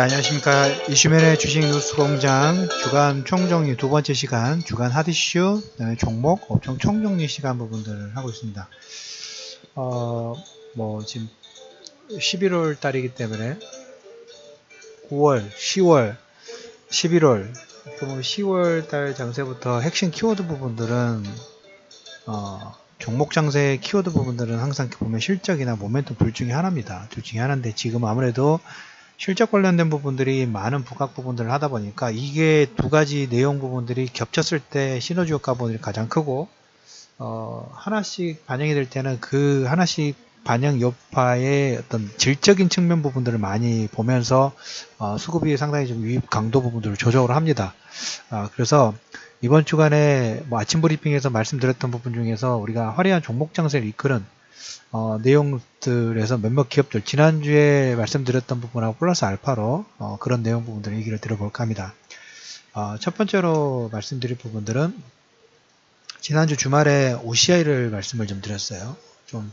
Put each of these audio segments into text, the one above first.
안녕하십니까. 이슈맨의 주식뉴스공장 주간 총정리 두 번째 시간, 주간 핫이슈, 그다음에 종목, 업종 총정리 시간 부분들을 하고 있습니다. 지금 11월 달이기 때문에 9월, 10월, 11월, 10월 달 장세부터 핵심 키워드 부분들은, 종목 장세 키워드 부분들은 항상 보면 실적이나 모멘텀 둘 중에 하나입니다. 둘 중에 하나인데 지금 아무래도 실적 관련된 부분들이 많은 부각 부분들을 하다 보니까 이게 두 가지 내용 부분들이 겹쳤을 때 시너지 효과 부분이 가장 크고, 하나씩 반영이 될 때는 그 하나씩 반영 여파의 어떤 질적인 측면 부분들을 많이 보면서 수급이 상당히 좀 유입 강도 부분들을 조정을 합니다. 그래서 이번 주간에 아침 브리핑에서 말씀드렸던 부분 중에서 우리가 화려한 종목 장세를 이끄는 내용들에서 몇몇 기업들 지난주에 말씀드렸던 부분하고 플러스 알파로 그런 내용 부분들 얘기를 들어볼까 합니다. 첫 번째로 말씀드릴 부분들은 지난주 주말에 OCI를 말씀을 좀 드렸어요. 좀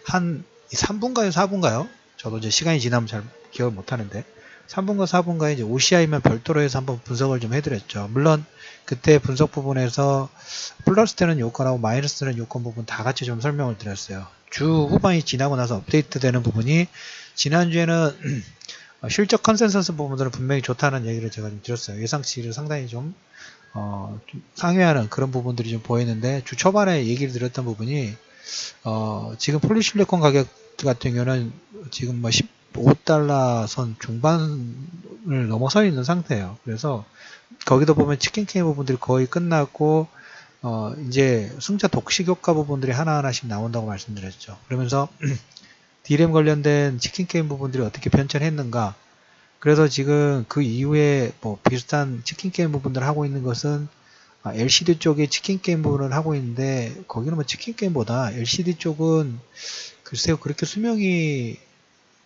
한 3분가요 4분가요? 저도 이제 시간이 지나면 잘 기억을 못하는데 3분가 4분가에 이제 OCI만 별도로 해서 한번 분석을 좀 해드렸죠. 물론 그때 분석 부분에서 플러스 되는 요건하고 마이너스 되는 요건 부분 다 같이 좀 설명을 드렸어요. 주 후반이 지나고 나서 업데이트 되는 부분이 지난주에는 실적 컨센서스 부분들은 분명히 좋다는 얘기를 제가 좀 드렸어요. 예상치를 상당히 좀 상회하는 그런 부분들이 좀 보이는데 주 초반에 얘기를 드렸던 부분이 지금 폴리실리콘 가격 같은 경우는 지금 15달러 선 중반을 넘어서 있는 상태예요. 그래서 거기도 보면 치킨 게임 부분들이 거의 끝났고 이제 승자 독식 효과 부분들이 하나하나씩 나온다고 말씀드렸죠. 그러면서 D램 관련된 치킨 게임 부분들이 어떻게 변천했는가. 그래서 지금 그 이후에 비슷한 치킨 게임 부분들을 하고 있는 것은 LCD 쪽에 치킨 게임 부분을 하고 있는데 거기는 치킨 게임보다 LCD 쪽은 글쎄요 그렇게 수명이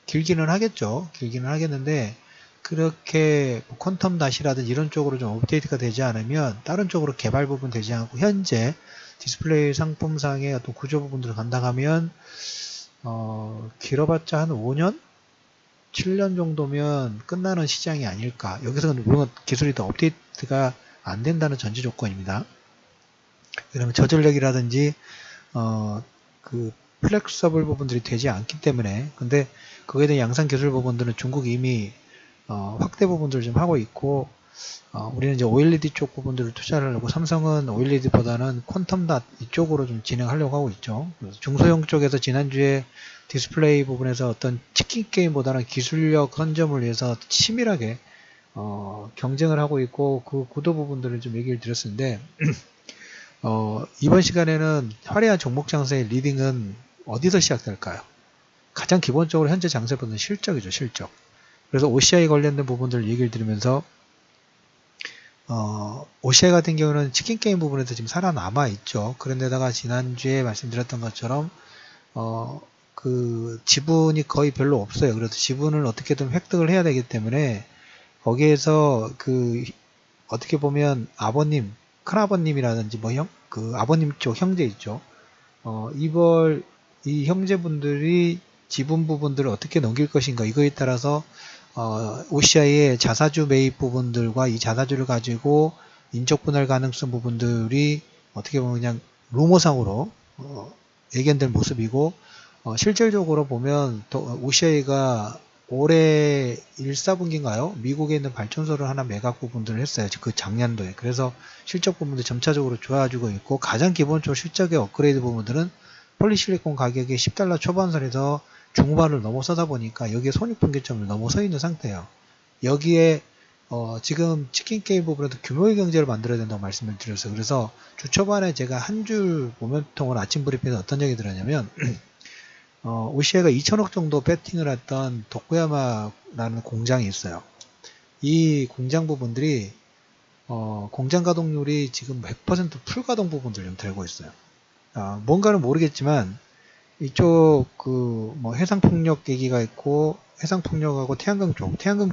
길기는 하겠죠. 길기는 하겠는데 그렇게 퀀텀 다시라든지 이런 쪽으로 좀 업데이트가 되지 않으면 다른 쪽으로 개발 부분 되지 않고 현재 디스플레이 상품상의 어떤 구조 부분들을 간다하면 길어봤자 한 5년? 7년 정도면 끝나는 시장이 아닐까. 여기서는 물론 기술이 더 업데이트가 안 된다는 전제 조건입니다. 그러면 저전력이라든지 그 플렉서블 부분들이 되지 않기 때문에 근데 그거에 대한 양산 기술 부분들은 중국이 이미 확대 부분들을 좀 하고 있고 우리는 이제 OLED 쪽 부분들을 투자를 하고 삼성은 OLED보다는 퀀텀 닷 이쪽으로 좀 진행하려고 하고 있죠. 그래서 중소형 쪽에서 지난주에 디스플레이 부분에서 어떤 치킨 게임보다는 기술력 선점을 위해서 치밀하게 경쟁을 하고 있고 그 구도 부분들을 좀 얘기를 드렸었는데 이번 시간에는 화려한 종목 장세의 리딩은 어디서 시작될까요? 가장 기본적으로 현재 장세보다는 실적이죠. 실적. 그래서 OCI 관련된 부분들을 얘기를 드리면서 OCI 같은 경우는 치킨 게임 부분에서 지금 살아남아 있죠. 그런데다가 지난주에 말씀드렸던 것처럼 그 지분이 거의 별로 없어요. 그래서 지분을 어떻게든 획득을 해야 되기 때문에 거기에서 그 어떻게 보면 아버님, 큰아버님이라든지 그 아버님 쪽 형제 있죠. 이 형제분들이 지분 부분들을 어떻게 넘길 것인가 이거에 따라서 OCI의 자사주 매입 부분들과 이 자사주를 가지고 인적 분할 가능성 부분들이 어떻게 보면 그냥 루머상으로 예견될 모습이고 실질적으로 보면 OCI가 올해 1, 4분기인가요? 미국에 있는 발전소를 하나 매각 부분들을 했어요. 그 작년도에. 그래서 실적 부분도 점차적으로 좋아지고 있고 가장 기본적으로 실적의 업그레이드 부분들은 폴리실리콘 가격이 10달러 초반선에서 중후반을 넘어서다 보니까 여기에 손익분기점을 넘어서 있는 상태예요. 여기에 지금 치킨 게임 부분에도 규모의 경제를 만들어야 된다고 말씀을 드렸어요. 그래서 주 초반에 제가 한 줄 모멘텀을 아침 브리핑에서 어떤 얘기 들었냐면 OCI가 2천억 정도 배팅을 했던 도쿠야마라는 공장이 있어요. 이 공장 부분들이 공장 가동률이 지금 100% 풀가동 부분들 좀 되고 있어요. 뭔가는 모르겠지만 이쪽 해상풍력 얘기가 있고 해상풍력하고 태양광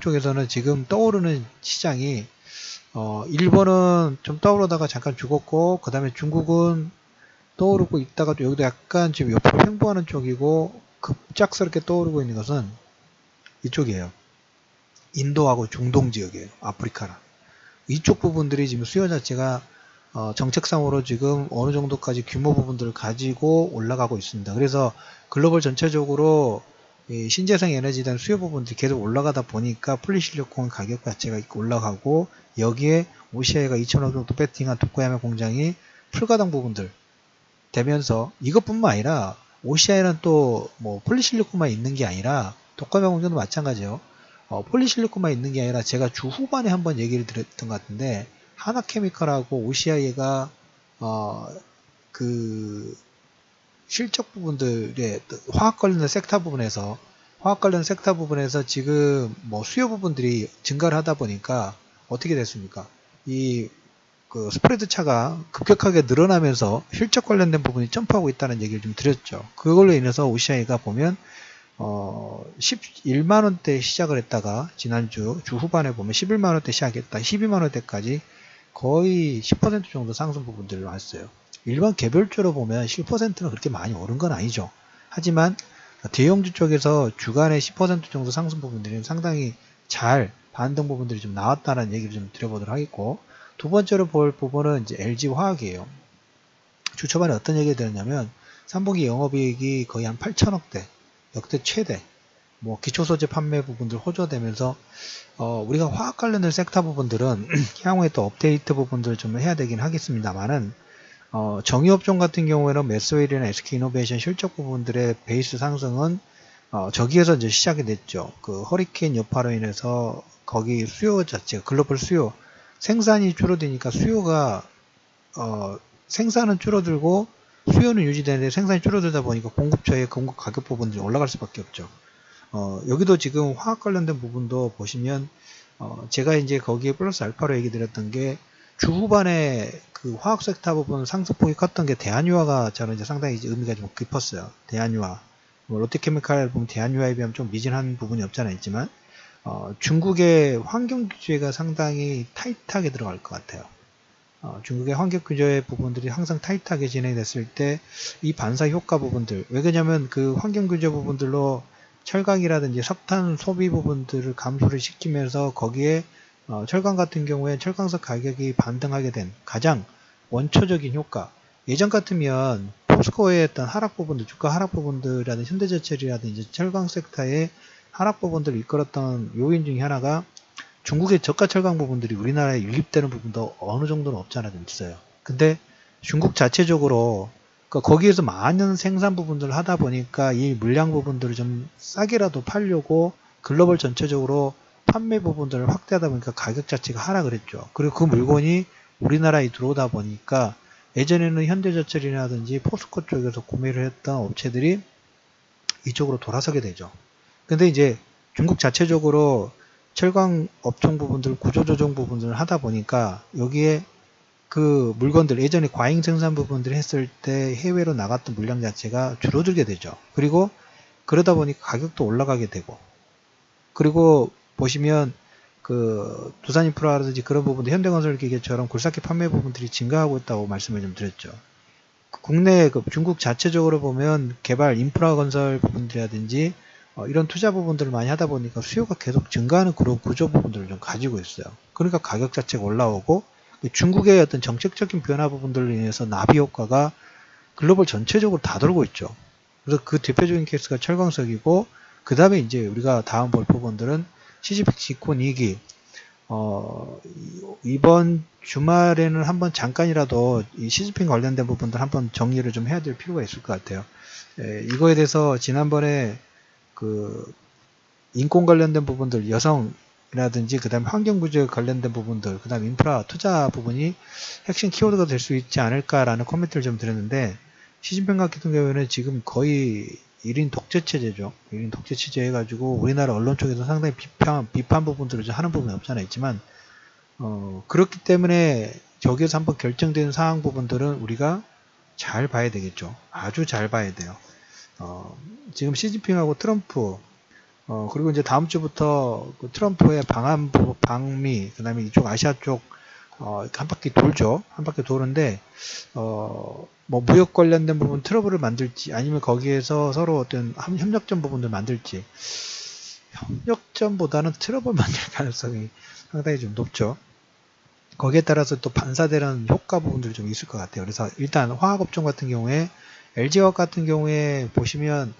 쪽에서는 지금 떠오르는 시장이 일본은 좀 떠오르다가 잠깐 죽었고 그 다음에 중국은 떠오르고 있다가 또 여기도 약간 지금 옆으로 횡보하는 쪽이고 급작스럽게 떠오르고 있는 것은 이쪽이에요. 인도하고 중동 지역이에요. 아프리카랑. 이쪽 부분들이 지금 수요 자체가 정책상으로 지금 어느 정도까지 규모 부분들을 가지고 올라가고 있습니다. 그래서 글로벌 전체적으로 이 신재생 에너지에 대한 수요 부분들이 계속 올라가다 보니까 폴리실리콘 가격 자체가 올라가고 여기에 오시아이가 2,000억 정도 배팅한 도코야마 공장이 풀가동 부분들 되면서 이것뿐만 아니라 오시아이는 또 뭐 폴리실리콘만 있는 게 아니라 도코야마 공장도 마찬가지예요. 폴리실리콘만 있는 게 아니라 제가 주 후반에 한번 얘기를 드렸던 것 같은데 하나케미컬하고 오시아이가 그 실적 부분들의 화학 관련 섹터 부분에서 지금 뭐 수요 부분들이 증가를 하다 보니까 어떻게 됐습니까? 이 그 스프레드 차가 급격하게 늘어나면서 실적 관련된 부분이 점프하고 있다는 얘기를 좀 드렸죠. 그걸로 인해서 오시아이가 보면 11만원대 시작을 했다가 지난주 주 후반에 보면 11만원대 시작했다 12만원대까지 거의 10% 정도 상승 부분들을 왔어요. 일반 개별주로 보면 10%는 그렇게 많이 오른 건 아니죠. 하지만 대형주 쪽에서 주간에 10% 정도 상승 부분들이 상당히 잘 반등 부분들이 좀 나왔다는 얘기를 좀 드려보도록 하겠고, 두 번째로 볼 부분은 이제 LG화학이에요. 주 초반에 어떤 얘기를 드렸냐면 3분기 영업이익이 거의 한 8천억대, 역대 최대, 뭐 기초소재 판매 부분들 호조되면서 우리가 화학 관련된 섹터 부분들은 향후에 또 업데이트 부분들을 좀 해야 되긴 하겠습니다만은 정유업종 같은 경우에는 메스웰이나 SK이노베이션 실적 부분들의 베이스 상승은 저기에서 이제 시작이 됐죠. 그 허리케인 여파로 인해서 거기 수요 자체가 글로벌 수요 생산이 줄어드니까 수요가 생산은 줄어들고 수요는 유지되는데 생산이 줄어들다 보니까 공급처의 공급 가격 부분들이 올라갈 수밖에 없죠. 여기도 지금 화학 관련된 부분도 보시면 제가 이제 거기에 플러스 알파로 얘기 드렸던 게 주 후반에 그 화학 섹터 부분 상승폭이 컸던 게 대한유화가 저는 이제 상당히 이제 의미가 좀 깊었어요. 대한유화. 뭐 롯데케미칼 보면 대한유화에 비하면 좀 미진한 부분이 없지 않아 있지만 중국의 환경 규제가 상당히 타이트하게 들어갈 것 같아요. 중국의 환경 규제 부분들이 항상 타이트하게 진행됐을 때 이 반사 효과 부분들, 왜 그러냐면 그 환경 규제 부분들로 철강이라든지 석탄 소비 부분들을 감소를 시키면서 거기에 철강 같은 경우에 철강석 가격이 반등하게 된 가장 원초적인 효과. 예전 같으면 포스코의 어떤 하락 부분들, 주가 하락 부분들이라든지 현대제철이라든지 철강 섹터의 하락 부분들을 이끌었던 요인 중에 하나가 중국의 저가 철강 부분들이 우리나라에 유입되는 부분도 어느 정도는 없지 않아 좀 있어요. 근데 중국 자체적으로 거기에서 많은 생산 부분들을 하다 보니까 이 물량 부분들을 좀 싸게라도 팔려고 글로벌 전체적으로 판매 부분들을 확대하다 보니까 가격 자체가 하락을 했죠. 그리고 그 물건이 우리나라에 들어오다 보니까 예전에는 현대제철이라든지 포스코 쪽에서 구매를 했던 업체들이 이쪽으로 돌아서게 되죠. 근데 이제 중국 자체적으로 철강 업종 부분들, 구조조정 부분들을 하다 보니까 여기에 그 물건들, 예전에 과잉 생산 부분들을 했을 때 해외로 나갔던 물량 자체가 줄어들게 되죠. 그리고 그러다 보니까 가격도 올라가게 되고, 그리고 보시면 그 두산인프라라든지 그런 부분들, 현대건설기계처럼 굴삭기 판매 부분들이 증가하고 있다고 말씀을 좀 드렸죠. 국내 그 중국 자체적으로 보면 개발 인프라 건설 부분들이라든지 이런 투자 부분들을 많이 하다 보니까 수요가 계속 증가하는 그런 구조 부분들을 좀 가지고 있어요. 그러니까 가격 자체가 올라오고 중국의 어떤 정책적인 변화 부분들로 인해서 나비 효과가 글로벌 전체적으로 다 돌고 있죠. 그래서 그 대표적인 케이스가 철광석이고, 그 다음에 이제 우리가 다음 볼 부분들은 시진핑 집권 2기. 이번 주말에는 한번 잠깐이라도 이 시진핑 관련된 부분들 한번 정리를 좀 해야 될 필요가 있을 것 같아요. 이거에 대해서 지난번에 그 인권 관련된 부분들, 여성이라든지 그 다음에 환경구제 관련된 부분들, 그 다음에 인프라 투자 부분이 핵심 키워드가 될 수 있지 않을까라는 코멘트를 좀 드렸는데, 시진핑 같은 경우에는 지금 거의 1인 독재체제죠. 1인 독재체제 해가지고 우리나라 언론 쪽에서 상당히 비판 부분들을 좀 하는 부분이 없잖아 있지만, 그렇기 때문에 저기에서 한번 결정된 사항 부분들은 우리가 잘 봐야 되겠죠. 아주 잘 봐야 돼요. 지금 시진핑하고 트럼프, 그리고 이제 다음 주부터 그 트럼프의 방미, 그 다음에 이쪽 아시아 쪽, 한 바퀴 돌죠. 한 바퀴 도는데, 뭐 무역 관련된 부분 트러블을 만들지, 아니면 거기에서 서로 어떤 협력점 부분들 만들지. 협력전보다는 트러블 만들 가능성이 상당히 좀 높죠. 거기에 따라서 또 반사되는 효과 부분들이 좀 있을 것 같아요. 그래서 일단 화학업종 같은 경우에 LG화학 같은 경우에 보시면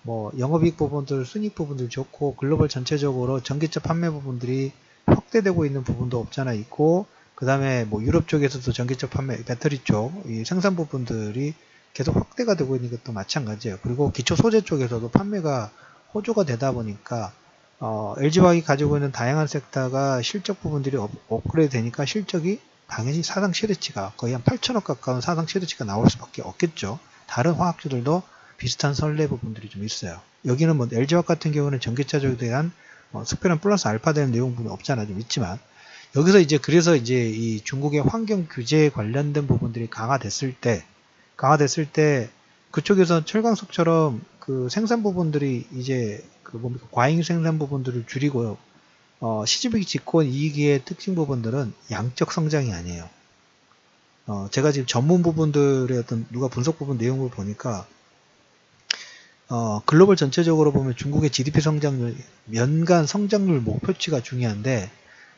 뭐 영업이익 부분들, 순이익 부분들 좋고 글로벌 전체적으로 전기차 판매 부분들이 확대되고 있는 부분도 없잖아 있고, 그 다음에 뭐 유럽 쪽에서도 전기차 판매, 배터리 쪽 이 생산 부분들이 계속 확대가 되고 있는 것도 마찬가지예요. 그리고 기초 소재 쪽에서도 판매가 호조가 되다 보니까 LG화학이 가지고 있는 다양한 섹터가 실적 부분들이 업그레이드 되니까 실적이 당연히 사상 최대치가 거의 한 8천억 가까운 사상 최대치가 나올 수밖에 없겠죠. 다른 화학주들도 비슷한 선례 부분들이 좀 있어요. 여기는 뭐 LG화학 같은 경우는 전기차적에 대한 특별한 플러스 알파 되는 내용 부분이 없잖아, 좀 있지만 여기서 이제 그래서 이제 이 중국의 환경 규제에 관련된 부분들이 강화됐을 때 그쪽에서 철강석처럼 그 생산 부분들이 이제 그 뭡니까 과잉 생산 부분들을 줄이고 시집이 직권 이익의 특징 부분들은 양적 성장이 아니에요. 제가 지금 전문 부분들의 어떤 누가 분석 부분 내용을 보니까 글로벌 전체적으로 보면 중국의 GDP 성장률, 연간 성장률 목표치가 중요한데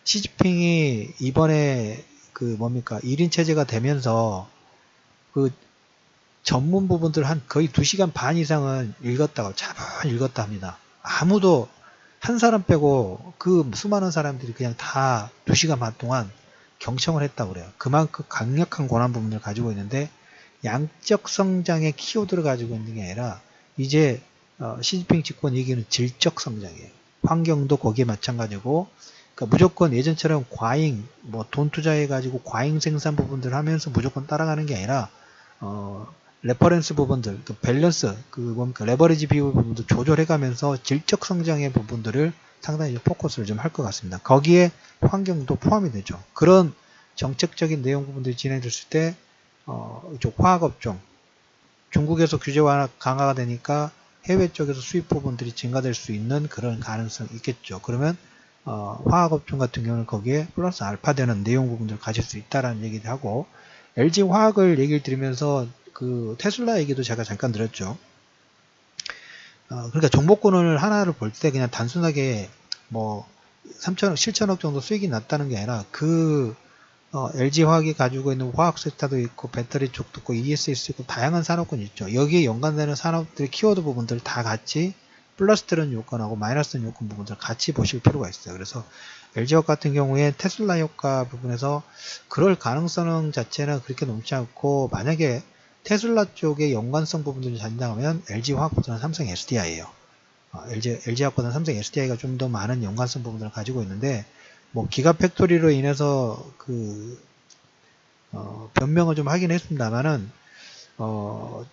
시진핑이 이번에 그 뭡니까 1인 체제가 되면서 그 전문 부분들 한 거의 2시간 반 이상은 읽었다고 차분 읽었다 합니다. 아무도 한 사람 빼고 그 수많은 사람들이 그냥 다 2시간 반 동안 경청을 했다고 그래요. 그만큼 강력한 권한 부분을 가지고 있는데 양적 성장의 키워드를 가지고 있는 게 아니라 이제 시진핑 집권 얘기는 질적 성장이에요. 환경도 거기에 마찬가지고 그러니까 무조건 예전처럼 과잉 뭐 돈 투자해 가지고 과잉 생산 부분들 하면서 무조건 따라가는 게 아니라 레퍼런스 부분들, 그 밸런스, 그 뭡니까 레버리지 비율 부분도 조절해 가면서 질적 성장의 부분들을 상당히 포커스를 좀 할 것 같습니다. 거기에 환경도 포함이 되죠. 그런 정책적인 내용 부분들이 진행됐을 때 이쪽 화학업종 중국에서 규제 강화가 되니까 해외 쪽에서 수입 부분들이 증가될 수 있는 그런 가능성이 있겠죠. 그러면 화학업종 같은 경우는 거기에 플러스 알파 되는 내용 부분들을 가질 수 있다라는 얘기를 하고, LG화학을 얘기를 드리면서 그 테슬라 얘기도 제가 잠깐 드렸죠. 그러니까 종목군을 하나를 볼 때 그냥 단순하게 뭐 3천억, 7천억 정도 수익이 났다는 게 아니라 그 LG화학이 가지고 있는 화학 섹터도 있고 배터리 쪽도 있고 ESS 있고 다양한 산업군이 있죠. 여기에 연관되는 산업들의 키워드 부분들 다 같이 플러스 되는 요건하고 마이너스 되는 요건 부분들 같이 보실 필요가 있어요. 그래서 LG화학 같은 경우에 테슬라 효과 부분에서 그럴 가능성 자체는 그렇게 높지 않고, 만약에 테슬라 쪽의 연관성 부분들이 잔다면 LG화학보다는 삼성 SDI예요. LG화학보다는 삼성 SDI가 좀 더 많은 연관성 부분들을 가지고 있는데, 뭐 기가팩토리로 인해서 그 변명을 좀 하긴 했습니다만은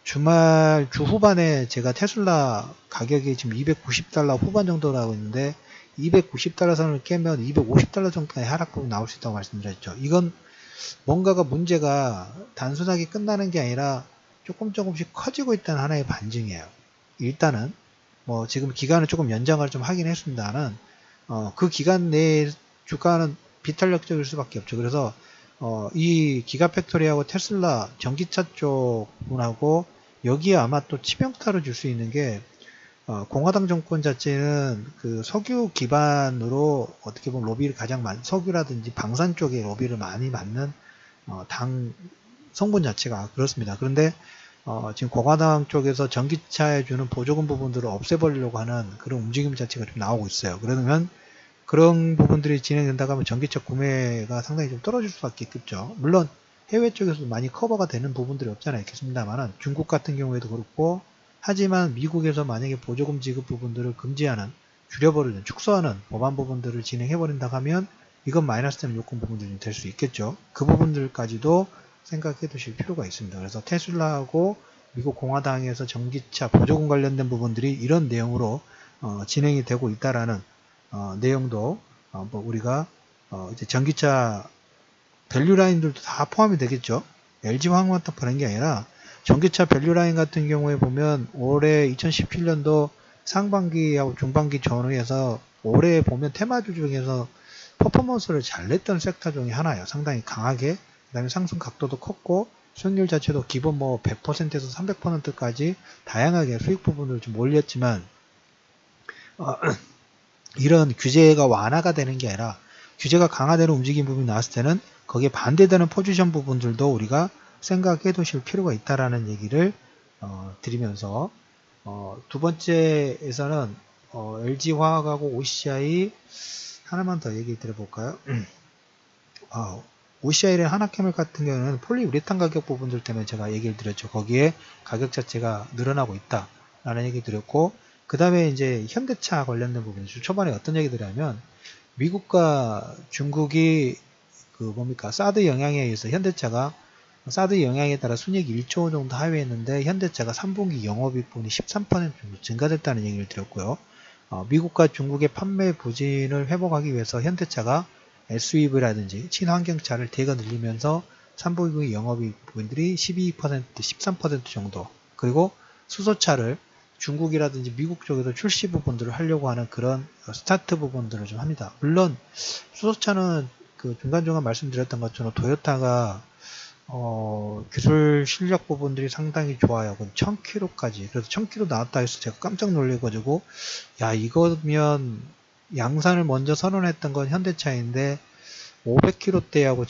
주말 주 후반에 제가 테슬라 가격이 지금 290달러 후반 정도 나오고 있는데 290달러 선을 깨면 250달러 정도의 하락폭이 나올 수 있다고 말씀드렸죠. 이건 뭔가가 문제가 단순하게 끝나는 게 아니라 조금씩 커지고 있다는 하나의 반증이에요. 일단은 뭐 지금 기간을 조금 연장을 좀 하긴 했습니다만 그 기간 내에 주가는 비탄력적일 수밖에 없죠. 그래서 이 기가팩토리하고 테슬라 전기차 쪽 부분하고 여기에 아마 또 치명타를 줄 수 있는 게 공화당 정권 자체는 그 석유 기반으로 어떻게 보면 로비를 가장 많이, 석유라든지 방산 쪽에 로비를 많이 받는 당 성분 자체가 그렇습니다. 그런데 지금 공화당 쪽에서 전기차에 주는 보조금 부분들을 없애버리려고 하는 그런 움직임 자체가 좀 나오고 있어요. 그러면 그런 부분들이 진행된다고 하면 전기차 구매가 상당히 좀 떨어질 수밖에 있겠죠. 물론 해외 쪽에서도 많이 커버가 되는 부분들이 없잖아요. 있겠습니다만 중국 같은 경우에도 그렇고, 하지만 미국에서 만약에 보조금 지급 부분들을 금지하는, 줄여버리는, 축소하는 법안 부분들을 진행해버린다고 하면 이건 마이너스 되는 요건 부분들이 될 수 있겠죠. 그 부분들까지도 생각해 두실 필요가 있습니다. 그래서 테슬라하고 미국 공화당에서 전기차 보조금 관련된 부분들이 이런 내용으로 진행이 되고 있다라는 내용도 뭐 우리가 이제 전기차 밸류 라인들도 다 포함이 되겠죠. LG화학만 딱 보는 게 아니라 전기차 밸류 라인 같은 경우에 보면 올해 2017년도 상반기하고 중반기 전후에서 올해 보면 테마주 중에서 퍼포먼스를 잘 냈던 섹터 중에 하나예요. 상당히 강하게. 그 다음에 상승 각도도 컸고 수익률 자체도 기본 뭐 100%에서 300%까지 다양하게 수익 부분을 좀 올렸지만 이런 규제가 완화가 되는 게 아니라 규제가 강화되는 움직임 부분이 나왔을 때는 거기에 반대되는 포지션 부분들도 우리가 생각해 두실 필요가 있다라는 얘기를 드리면서 두 번째에서는 LG화학하고 OCI 하나만 더 얘기 드려볼까요? OCI랑 하나케미 같은 경우는 폴리우레탄 가격 부분들 때문에 제가 얘기를 드렸죠. 거기에 가격 자체가 늘어나고 있다라는 얘기 드렸고, 그 다음에 이제 현대차 관련된 부분이죠. 초반에 어떤 얘기들을 하면 미국과 중국이 사드 영향에 의해서 현대차가 사드 영향에 따라 순이익 1조 원 정도 하회했는데 현대차가 3분기 영업이익분이 13% 정도 증가됐다는 얘기를 드렸고요. 미국과 중국의 판매 부진을 회복하기 위해서 현대차가 SUV라든지 친환경차를 대거 늘리면서 3분기 영업이익 부분들이 12%, 13% 정도, 그리고 수소차를 중국이라든지 미국 쪽에서 출시 부분들을 하려고 하는 그런 스타트 부분들을 좀 합니다. 물론 수소차는 중간중간 말씀드렸던 것처럼 토요타가 기술 실력 부분들이 상당히 좋아요. 1000km까지. 그래서 1000km 나왔다 해서 제가 깜짝 놀래가지고, 야, 이거면 양산을 먼저 선언했던 건 현대차인데, 500km대하고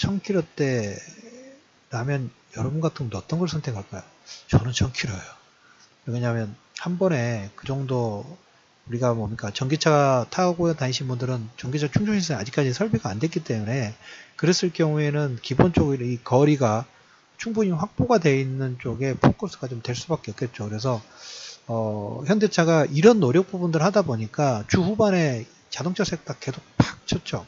1000km대라면 여러분 같으면 어떤 걸 선택할까요? 저는 1000km예요. 왜냐하면 한 번에 그 정도 우리가 전기차 타고 다니신 분들은 전기차 충전 시스템이 아직까지 설비가 안 됐기 때문에 그랬을 경우에는 기본적으로 이 거리가 충분히 확보가 되어 있는 쪽에 포커스가 좀 될 수밖에 없겠죠. 그래서 현대차가 이런 노력 부분들 하다 보니까 주 후반에 자동차 섹터 계속 팍 쳤죠.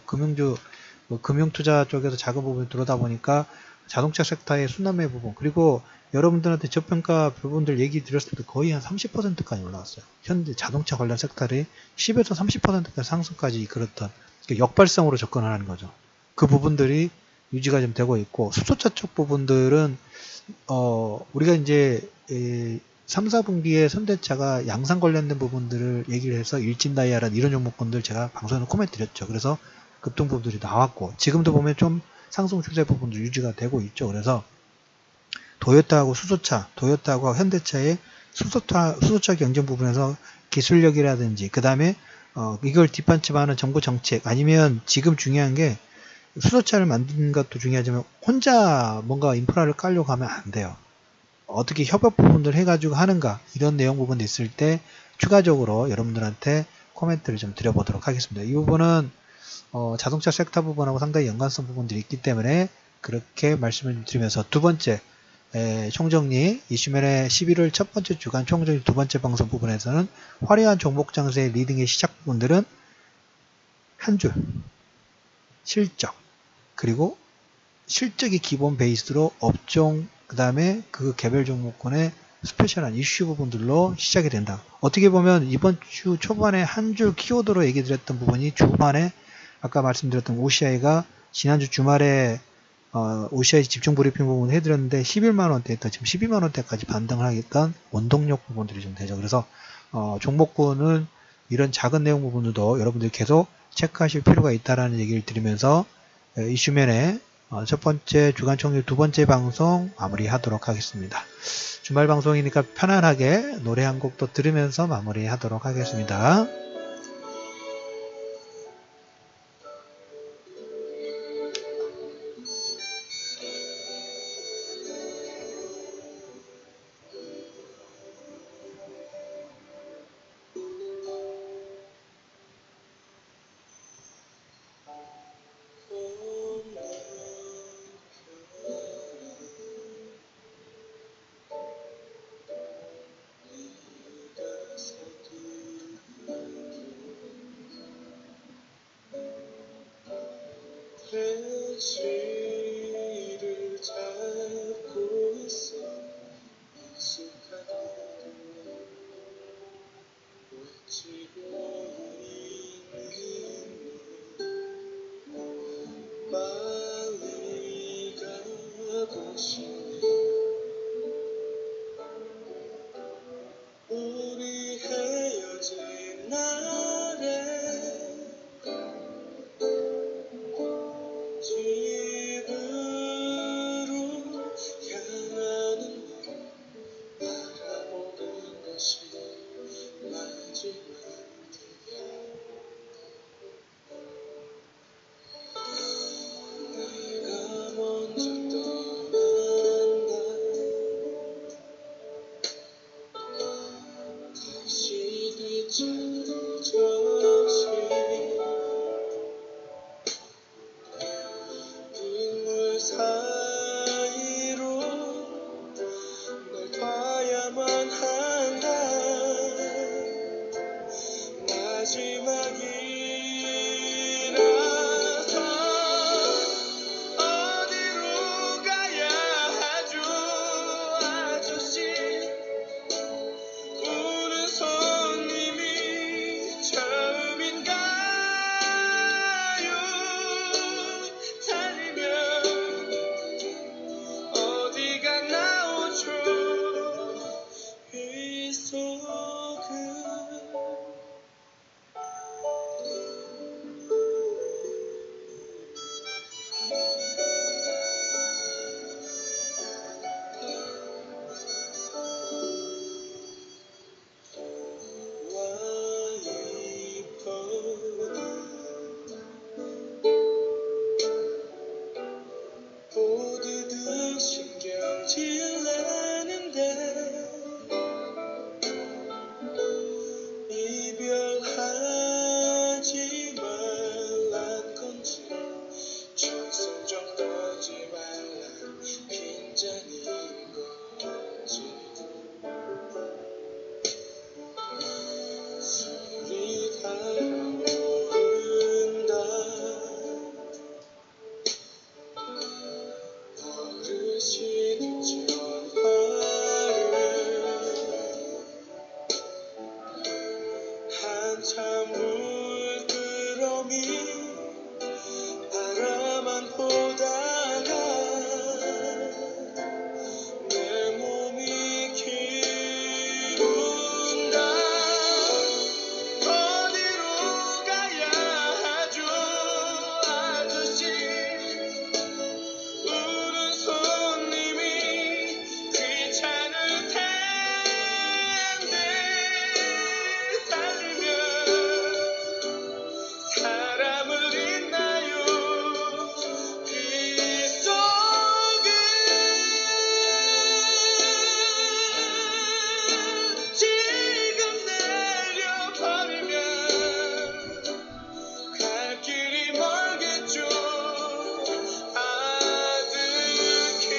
금융투자 쪽에서 작은 부분이 들어오다 보니까 자동차 섹터의 순환매 부분, 그리고 여러분들한테 저평가 부분들 얘기 드렸을 때 거의 한 30%까지 올라왔어요. 현대 자동차 관련 섹터를 10에서 30%까지 상승까지 이끌었던 역발상으로 접근하는 거죠. 그 부분들이 유지가 좀 되고 있고, 수소차 쪽 부분들은 우리가 이제 3, 4분기에 현대차가 양산 관련된 부분들을 얘기를 해서 일진다이아라는 이런 종목군들 제가 방송에서 코멘트 드렸죠. 그래서 급등 부분들이 나왔고, 지금도 보면 좀 상승 추세 부분도 유지가 되고 있죠. 그래서 토요타하고 토요타하고 현대차의 수소차 경쟁 부분에서 기술력이라든지, 그 다음에 이걸 뒷받침하는 정부 정책, 아니면 지금 중요한 게 수소차를 만드는 것도 중요하지만 혼자 뭔가 인프라를 깔려고 하면 안 돼요. 어떻게 협업 부분들 해가지고 하는가, 이런 내용 부분도 있을 때 추가적으로 여러분들한테 코멘트를 좀 드려보도록 하겠습니다. 이 부분은 자동차 섹터 부분하고 상당히 연관성 부분들이 있기 때문에 그렇게 말씀을 드리면서, 두 번째 총정리 이슈면의 11월 첫 번째 주간 총정리 두 번째 방송 부분에서는 화려한 종목 장세의 리딩의 시작 부분들은 한 줄 실적, 그리고 실적이 기본 베이스로 업종, 그 다음에 그 개별 종목군의 스페셜한 이슈 부분들로 시작이 된다. 어떻게 보면 이번 주 초반에 한 줄 키워드로 얘기 드렸던 부분이 주반에 아까 말씀드렸던 OCI가 지난주 주말에 OCI 집중 브리핑 부분 해드렸는데 11만원대부터 지금 12만원대까지 반등을 하겠던 원동력 부분들이 좀 되죠. 그래서 종목군은 이런 작은 내용 부분들도 여러분들이 계속 체크하실 필요가 있다라는 얘기를 드리면서 이슈면에 첫 번째 주간 총리 두 번째 방송 마무리하도록 하겠습니다. 주말 방송이니까 편안하게 노래 한 곡 더 들으면서 마무리하도록 하겠습니다. 배지를 잡고 있어 익숙하게도 외치고 있는 빨리 가고 싶네. 우리 헤어진 날에 집으로 향하는 바라보는 것이 마지막이야. 어디로 가야 하죠 아저씨 오는 손님이 처음인가요 달리면 어디가 나오죠 이 속은 모두들 신경질 내는데 이별하지 말란 건지 정성 떠지 말란 빈잔인 건지 술이 달아오른다 버릇이 전화를 한참 물끄러미 바라만 보다가 내 몸이 기운다 어디로 가야 하죠 아저씨 우는 손님이 귀찮을 텐데 달리면 사람을 잊나요 빗 속은 지금 내려버리면 갈 길이 멀겠죠 아득히